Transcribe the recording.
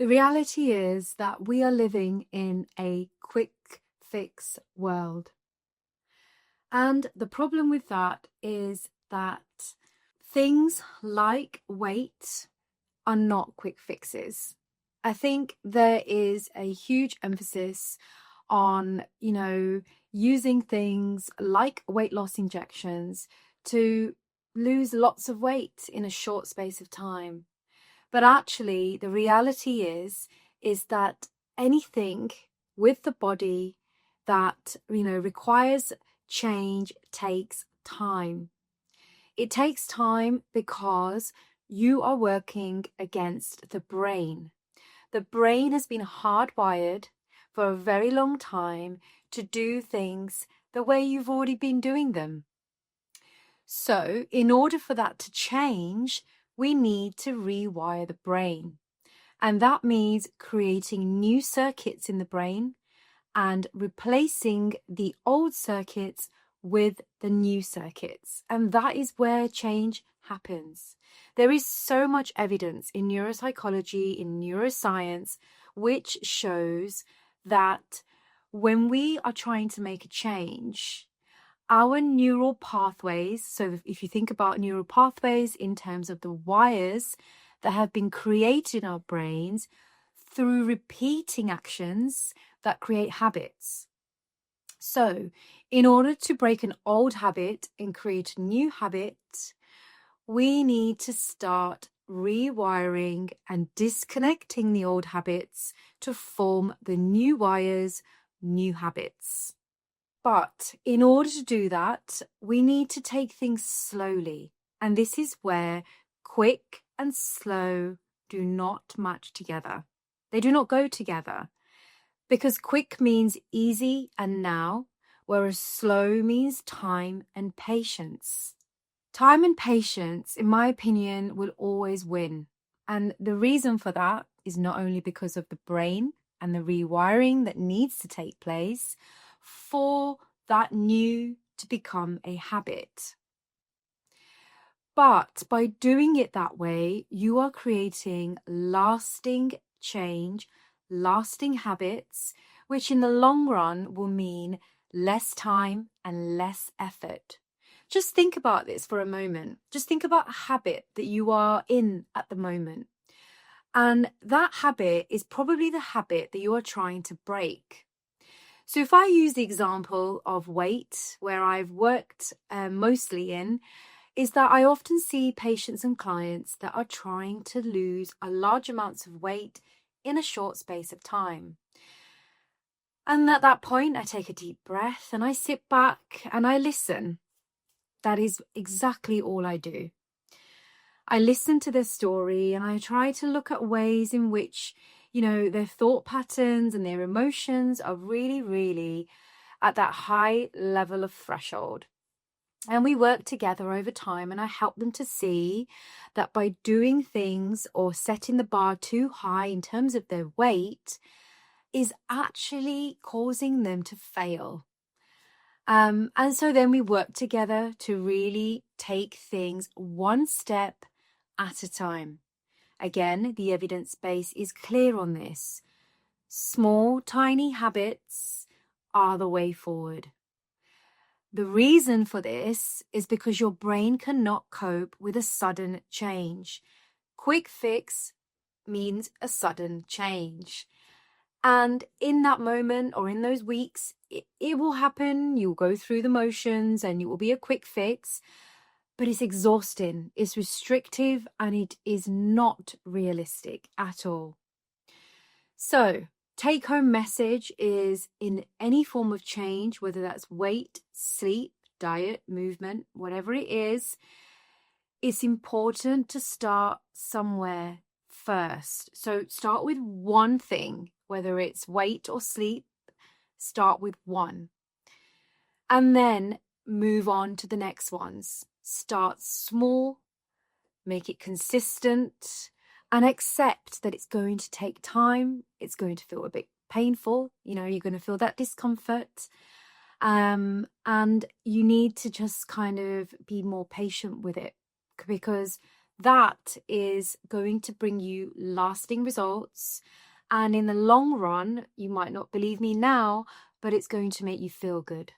The reality is that we are living in a quick fix world. And the problem with that is that things like weight are not quick fixes. I think there is a huge emphasis on, using things like weight loss injections to lose lots of weight in a short space of time. But actually, the reality is that anything with the body that, requires change takes time. It takes time because you are working against the brain. The brain has been hardwired for a very long time to do things the way you've already been doing them. So, in order for that to change, we need to rewire the brain. And that means creating new circuits in the brain and replacing the old circuits with the new circuits. And that is where change happens. There is so much evidence in neuropsychology, in neuroscience, which shows that when we are trying to make a change, our neural pathways, so if you think about neural pathways in terms of the wires that have been created in our brains through repeating actions that create habits. So, in order to break an old habit and create a new habit, we need to start rewiring and disconnecting the old habits to form the new wires, new habits. But in order to do that, we need to take things slowly. And this is where quick and slow do not match together. They do not go together. Because quick means easy and now, whereas slow means time and patience. Time and patience, in my opinion, will always win. And the reason for that is not only because of the brain and the rewiring that needs to take place for that new to become a habit. But by doing it that way, you are creating lasting change, lasting habits, which in the long run will mean less time and less effort. Just think about this for a moment. Just think about a habit that you are in at the moment. And that habit is probably the habit that you are trying to break. So if I use the example of weight, where I've worked mostly in, is that I often see patients and clients that are trying to lose a large amounts of weight in a short space of time. And at that point, I take a deep breath and I sit back and I listen. That is exactly all I do. I listen to their story and I try to look at ways in which, their thought patterns and their emotions are really, really at that high level of threshold. And we work together over time and I help them to see that by doing things or setting the bar too high in terms of their weight is actually causing them to fail. And so then we work together to really take things one step at a time. Again, the evidence base is clear on this. Small, tiny habits are the way forward. The reason for this is because your brain cannot cope with a sudden change. Quick fix means a sudden change. And in that moment or in those weeks, it will happen. You'll go through the motions and it will be a quick fix. But it's exhausting, it's restrictive, and it is not realistic at all. So, take-home message is in any form of change, whether that's weight, sleep, diet, movement, whatever it is, it's important to start somewhere first. So start with one thing, whether it's weight or sleep, start with one. And then move on to the next ones. Start small, make it consistent, and accept that it's going to take time. It's going to feel a bit painful. You're going to feel that discomfort. And you need to just kind of be more patient with it, because That is going to bring you lasting results. And in the long run, you might not believe me now, but it's going to make you feel good.